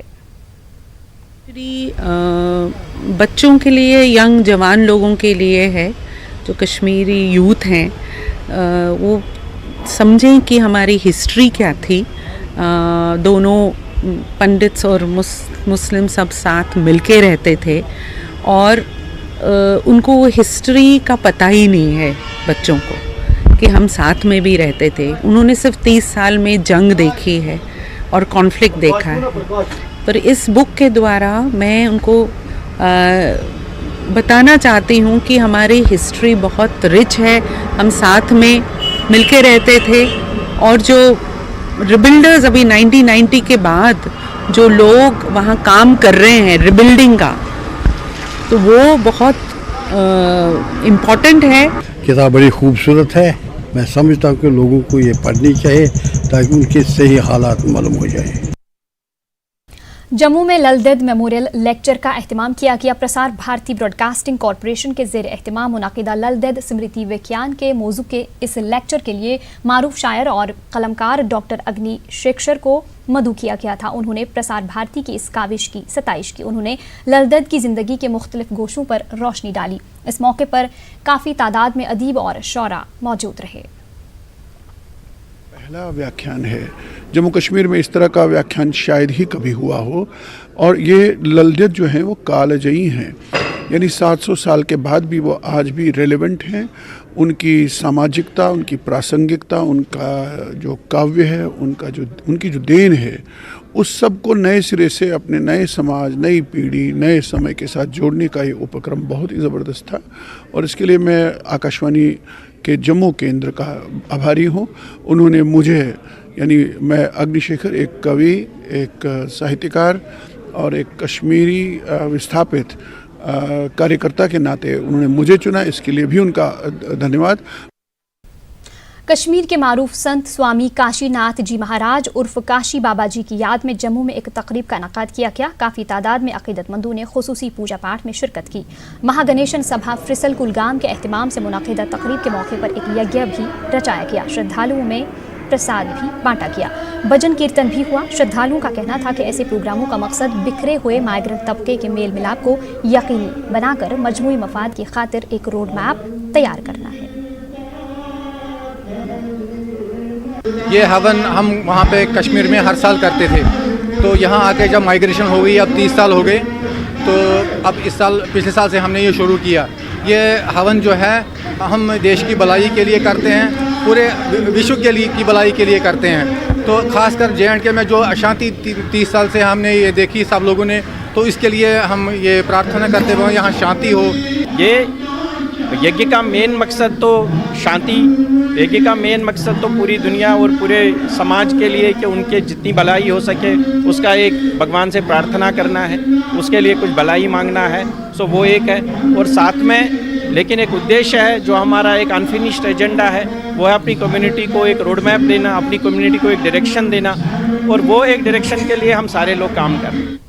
बच्चों के लिए, यंग जवान लोगों के लिए है, जो कश्मीरी यूथ हैं वो समझें कि हमारी हिस्ट्री क्या थी। दोनों पंडित्स और मुस्लिम सब साथ मिलके रहते थे और उनको वो हिस्ट्री का पता ही नहीं है बच्चों को कि हम साथ में भी रहते थे। उन्होंने सिर्फ 30 साल में जंग देखी है और कॉन्फ्लिक्ट देखा है। पर इस बुक के द्वारा मैं उनको बताना चाहती हूँ कि हमारी हिस्ट्री बहुत रिच है, हम साथ में मिलके रहते थे। और जो रिबिल्डर्स अभी 1990 के बाद जो लोग वहाँ काम कर रहे हैं रिबिल्डिंग का, तो वो बहुत इम्पोर्टेंट है। किताब बड़ी खूबसूरत है। मैं समझता हूँ कि लोगों को ये पढ़नी चाहिए ताकि उनके सही हालात मालूम हो जाए। जम्मू में ललदेद मेमोरियल लेक्चर का एहतमाम किया गया। प्रसार भारती ब्रॉडकास्टिंग कॉरपोरेशन के ज़ेर एहतमाम मुनाकिदा ललदेद स्मृति विज्ञान के मौजू के इस लेक्चर के लिए मारूफ शायर और कलमकार डॉक्टर अग्नि शेखर को मदऊ किया गया था। उन्होंने प्रसार भारती की इस काविश की सताइश की। उन्होंने ललदेद की ज़िंदगी के मुख्तलिफ गोशों पर रोशनी डाली। इस मौके पर काफ़ी तादाद में अदीब और शौरा मौजूद रहे। पहला व्याख्यान है जम्मू कश्मीर में, इस तरह का व्याख्यान शायद ही कभी हुआ हो। और ये ललदेद जो हैं वो कालजयी हैं, यानी 700 साल के बाद भी वो आज भी रेलेवेंट हैं। उनकी सामाजिकता, उनकी प्रासंगिकता, उनका जो काव्य है, उनकी जो देन है, उस सब को नए सिरे से अपने नए समाज, नई पीढ़ी, नए समय के साथ जोड़ने का ये उपक्रम बहुत ही ज़बरदस्त था। और इसके लिए मैं आकाशवाणी के जम्मू केंद्र का आभारी हूँ। उन्होंने मुझे, यानी मैं अग्निशेखर, एक कवि, एक साहित्यकार और एक कश्मीरी विस्थापित कार्यकर्ता के नाते उन्होंने मुझे चुना, इसके लिए भी उनका धन्यवाद। कश्मीर के मारूफ संत स्वामी काशीनाथ जी महाराज उर्फ काशी बाबा जी की याद में जम्मू में एक तकरीब का इनेकाद किया गया। काफ़ी तादाद में अकीदतमंदों ने खुसूसी पूजा पाठ में शिरकत की। महागणेशन सभा फ्रिसल कुलगाम के एहतमाम से मुनाकिदा तकरीब के मौके पर एक यज्ञ भी रचाया गया। श्रद्धालुओं में प्रसाद भी बांटा गया। भजन कीर्तन भी हुआ। श्रद्धालुओं का कहना था कि ऐसे प्रोग्रामों का मकसद बिखरे हुए माइग्रेंट तबके के मेल मिलाप को यकीनी बनाकर मजमूई मफाद की खातिर एक रोड मैप तैयार करना है। ये हवन हम वहाँ पे कश्मीर में हर साल करते थे, तो यहाँ आके जब माइग्रेशन हो गई, अब 30 साल हो गए, तो अब इस साल पिछले साल से हमने ये शुरू किया। ये हवन जो है हम देश की भलाई के लिए करते हैं, पूरे विश्व के लिए की भलाई के लिए करते हैं। तो खासकर JNK में जो अशांति 30 साल से हमने ये देखी सब लोगों ने, तो इसके लिए हम ये प्रार्थना करते हुए यहाँ शांति हो। ये यज्ञ का मेन मकसद तो शांति, यज्ञ का मेन मकसद तो पूरी दुनिया और पूरे समाज के लिए कि उनके जितनी भलाई हो सके उसका एक भगवान से प्रार्थना करना है, उसके लिए कुछ भलाई मांगना है। सो वो एक है, और साथ में लेकिन एक उद्देश्य है जो हमारा एक अनफिनिश्ड एजेंडा है, वो है अपनी कम्युनिटी को एक रोड मैप देना, अपनी कम्युनिटी को एक डायरेक्शन देना, और वो एक डायरेक्शन के लिए हम सारे लोग काम कर रहे हैं।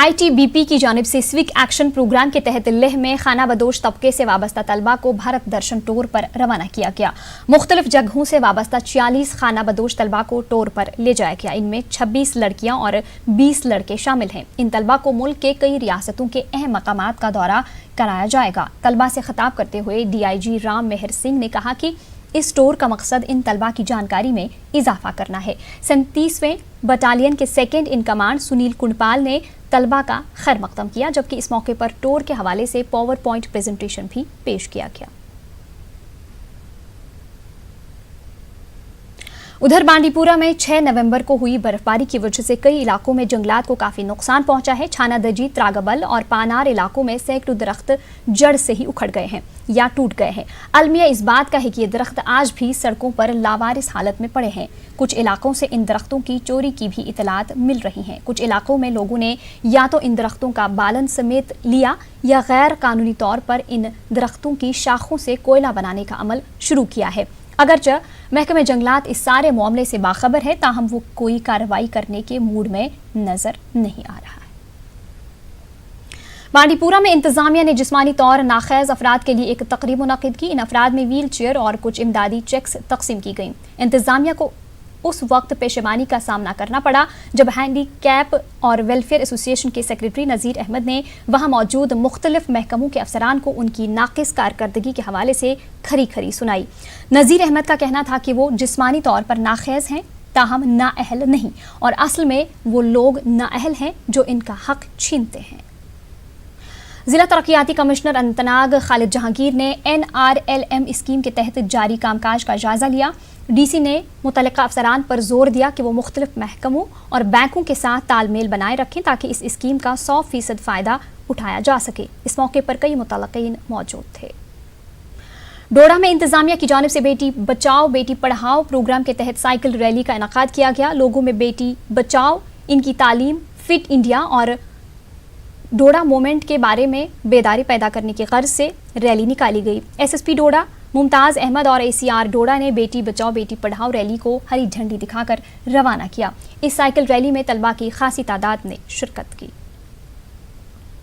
ITBP की जानिब से स्विक एक्शन प्रोग्राम के तहत लेह में खाना बदोश तबके से वाबस्ता तलबा को भारत दर्शन टूर पर रवाना किया गया। मुख्तलिफ जगहों से वाबस्ता 40 खाना बदोश तलबा को टूर पर ले जाया गया। इनमें 26 लड़कियां और 20 लड़के शामिल हैं। इन तलबा को मुल्क के कई रियासतों के अहम मकामात का दौरा कराया जाएगा। तलबा से खिताब करते हुए DIG राम मेहर सिंह ने कहा कि इस टूर का मकसद इन तलबा की जानकारी में इजाफा करना है। 37वें बटालियन के सेकंड इन कमांड सुनील कुंडपाल ने तलबा का खैर मकदम किया, जबकि इस मौके पर टूर के हवाले से पावर पॉइंट प्रेजेंटेशन भी पेश किया गया। उधर बांडीपुरा में 6 नवंबर को हुई बर्फबारी की वजह से कई इलाकों में जंगलात को काफी नुकसान पहुंचा है। छानादजी, त्रागबल और पानार इलाकों में सैकड़ों दरख्त जड़ से ही उखड़ गए हैं या टूट गए हैं। अलमिया इस बात का है कि ये दरख्त आज भी सड़कों पर लावारिस हालत में पड़े हैं। कुछ इलाकों से इन दरख्तों की चोरी की भी इतलात मिल रही हैं। कुछ इलाकों में लोगों ने या तो इन दरख्तों का बालन समेत लिया या गैर कानूनी तौर पर इन दरख्तों की शाखों से कोयला बनाने का अमल शुरू किया है। अगरचे महकमे जंगलात इस सारे मामले से बाखबर है, ताहम वो कोई कार्रवाई करने के मूड में नजर नहीं आ रहा है। बांडीपुरा में इंतजामिया ने जिस्मानी तौर नाखैज अफराद के लिए एक तकरीब मुनक्किद की। इन अफराद में व्हील चेयर और कुछ इमदादी चेक्स तकसीम की गई। इंतजामिया को उस वक्त पेशेमानी का सामना करना पड़ा जब हैंडीकैप और वेलफेयर एसोसिएशन के सेक्रेटरी नज़ीर अहमद ने वहां मौजूद मुख्तलिफ महकमों के अफसरान को उनकी नाकिस कारकर्दगी के हवाले से खरी खरी सुनाई। नज़ीर अहमद का कहना था कि वो जिस्मानी तौर पर नाखैज हैं, ताहम नाअहल नहीं, और असल में वो लोग नाअहल हैं जो इनका हक छीनते हैं। जिला तरक्याती कमिश्नर अनंतनाग खालिद जहांगीर ने NRLM स्कीम के तहत जारी कामकाज का जायजा लिया। DC ने मुतल्लिका अफसरान पर जोर दिया कि वो मुख्तलिफ महकमों और बैंकों के साथ तालमेल बनाए रखें ताकि इस स्कीम का 100% फ़ायदा उठाया जा सके। इस मौके पर कई मुतल्लिकीन मौजूद थे। डोडा में इंतजामिया की जानिब से बेटी बचाओ बेटी पढ़ाओ प्रोग्राम के तहत साइकिल रैली का इनेकाद किया गया। लोगों में बेटी बचाओ, इनकी तालीम, फिट इंडिया और डोडा मूवमेंट के बारे में बेदारी पैदा करने की गर्ज से रैली निकाली गई। SSP डोडा मुमताज़ अहमद और ACR डोडा ने बेटी बचाओ बेटी पढ़ाओ रैली को हरी झंडी दिखाकर रवाना किया। इस साइकिल रैली में तलबा की खासी तादाद ने शिरकत की।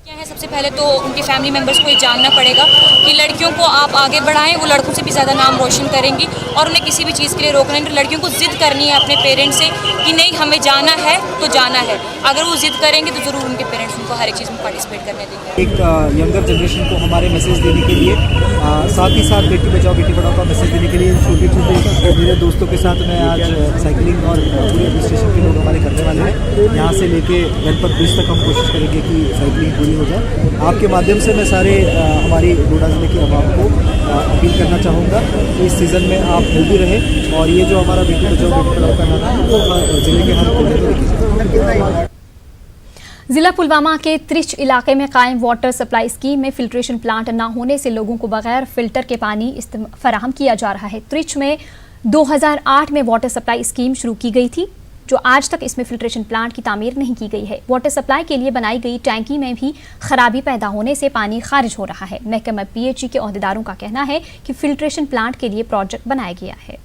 क्या है, सबसे पहले तो उनके फैमिली मेम्बर्स को ये जानना पड़ेगा कि लड़कियों को आप आगे बढ़ाएं, वो लड़कों से भी ज़्यादा नाम रोशन करेंगी और उन्हें किसी भी चीज़ के लिए रोकना नहीं। लड़कियों को ज़िद करनी है अपने पेरेंट्स से कि नहीं हमें जाना है तो जाना है। अगर वो ज़िद करेंगे तो ज़रूर उनके पेरेंट्स उनको हर एक चीज़ में पार्टिसिपेट करने देंगे। एक यंगर जनरेशन को हमारे मैसेज देने के लिए साथ ही साथ बेटी बचाओ बेटी पढ़ाओ का मैसेज देने के लिए छोटे छोटे मेरे दोस्तों के साथ मैं आज साइकिलिंग और पूरे एडमिनिस्ट्रेशन के लोग हमारे करने वाले हैं। यहाँ से लेके जनपद ब्रिज तक हम कोशिश करेंगे कि साइकिलिंग पूरी हो जाए। आपके माध्यम से मैं सारे हमारी डोडा ज़िले के अवाम को अपील करना चाहूँगा कि इस सीज़न में आप हेल्दी रहें और ये जो हमारा बेटी बचाओ बेटी पढ़ाओ का नारा है वो ज़िले के हर कोने में लेके जाए। जिला पुलवामा के त्रिच इलाके में कायम वाटर सप्लाई स्कीम में फिल्ट्रेशन प्लांट न होने से लोगों को बगैर फिल्टर के पानी फराहम किया जा रहा है। त्रिच में 2008 में वाटर सप्लाई स्कीम शुरू की गई थी, जो आज तक इसमें फिल्ट्रेशन प्लांट की तामीर नहीं की गई है। वाटर सप्लाई के लिए बनाई गई टैंकी में भी खराबी पैदा होने से पानी खारिज हो रहा है। महकमा PHE के अहदेदारों का कहना है कि फिल्ट्रेशन प्लांट के लिए प्रोजेक्ट बनाया गया है।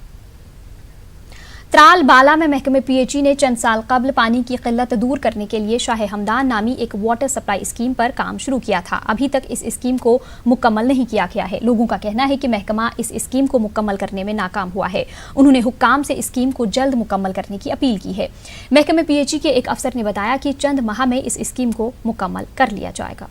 त्राल बाला में महकमे पीएचई ने चंद साल कबल पानी की किल्लत दूर करने के लिए शाह हमदान नामी एक वाटर सप्लाई स्कीम पर काम शुरू किया था। अभी तक इस स्कीम को मुकम्मल नहीं किया गया है। लोगों का कहना है कि महकमा इस स्कीम को मुकम्मल करने में नाकाम हुआ है। उन्होंने हुक्काम से स्कीम को जल्द मुकम्मल करने की अपील की है। महकमे पीएचई के एक अफसर ने बताया कि चंद माह में इस स्कीम को मुकम्मल कर लिया जाएगा।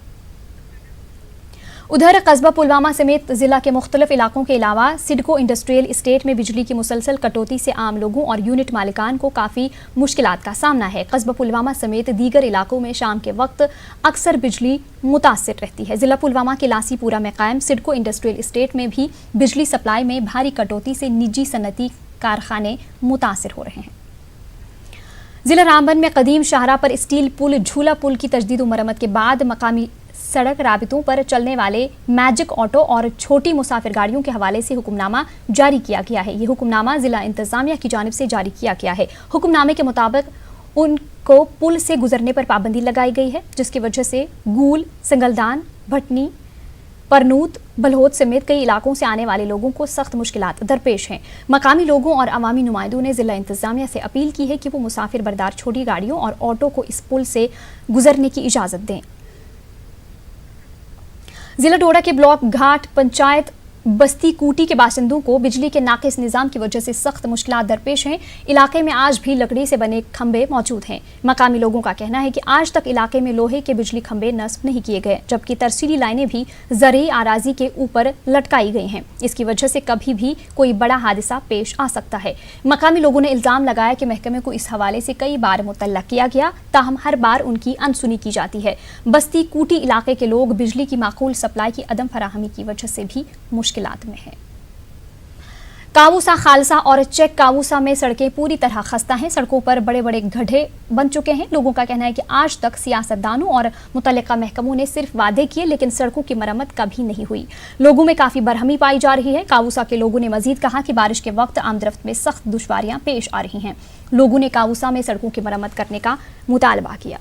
उधर कस्बा पुलवामा समेत जिला के मुख्तलिफ इलाकों के अलावा सिडको इंडस्ट्रियल इस्टेट में बिजली की मुसलसल कटौती से आम लोगों और यूनिट मालिकान को काफ़ी मुश्किलात का सामना है। कस्बा पुलवामा समेत दीगर इलाकों में शाम के वक्त अक्सर बिजली मुतासिर रहती है। जिला पुलवामा के लासीपुरा में कायम सिडको इंडस्ट्रियल इस्टेट में भी बिजली सप्लाई में भारी कटौती से निजी सनती कारखाने मुतासिर हो रहे हैं। जिला रामबन में कदीम शाहरा पर स्टील पुल झूला पुल की तजदीद मरम्मत के बाद मकामी सड़क राबितों पर चलने वाले मैजिक ऑटो और छोटी मुसाफिर गाड़ियों के हवाले से हुक्मनामा जारी किया गया है। ये हुक्मनामा जिला इंतजामिया की जानिब से जारी किया गया है। हुक्मनामे के मुताबिक उनको पुल से गुजरने पर पाबंदी लगाई गई है, जिसकी वजह से गूल, संगलदान, भटनी, परनूत, बलहोद समेत कई इलाकों से आने वाले लोगों को सख्त मुश्किलात दरपेश हैं। मकामी लोगों और अवामी नुमाइंदों ने जिला इंतजामिया से अपील की है कि वो मुसाफिर बरदार छोटी गाड़ियों और ऑटो को इस पुल से गुजरने की इजाज़त दें। जिला डोडा के ब्लॉक घाट पंचायत बस्ती कूटी के बासिंदों को बिजली के नाकिस निज़ाम की वजह से सख्त मुश्किलात दरपेश हैं। इलाके में आज भी लकड़ी से बने खंबे मौजूद हैं। मकामी लोगों का कहना है कि आज तक इलाके में लोहे के बिजली खंबे नस्ब नहीं किए गए, जबकि तरसीली लाइनें भी ज़रई आराजी के ऊपर लटकाई गई हैं। इसकी वजह से कभी भी कोई बड़ा हादसा पेश आ सकता है। मकामी लोगों ने इल्ज़ाम लगाया कि महकमे को इस हवाले से कई बार मुतल्ला किया गया, ताहम हर बार उनकी अनसुनी की जाती है। बस्ती कूटी इलाके के लोग बिजली की माकूल सप्लाई की अदम फराहमी की वजह से भी मुश्किलात में है। कावूसा, खालसा और चेक कावूसा में सड़कें पूरी तरह खस्ता हैं। सड़कों पर बड़े बड़े गड्ढे बन चुके हैं। लोगों का कहना है कि आज तक सियासतदानों और मुतल्लिका महकमों ने सिर्फ वादे किए, लेकिन सड़कों की मरम्मत कभी नहीं हुई। लोगों में काफ़ी बरहमी पाई जा रही है। कावूसा के लोगों ने मजीद कहा कि बारिश के वक्त आमदरफ्त में सख्त दुश्वारियां पेश आ रही हैं। लोगों ने कावूसा में सड़कों की मरम्मत करने का मुतालबा किया।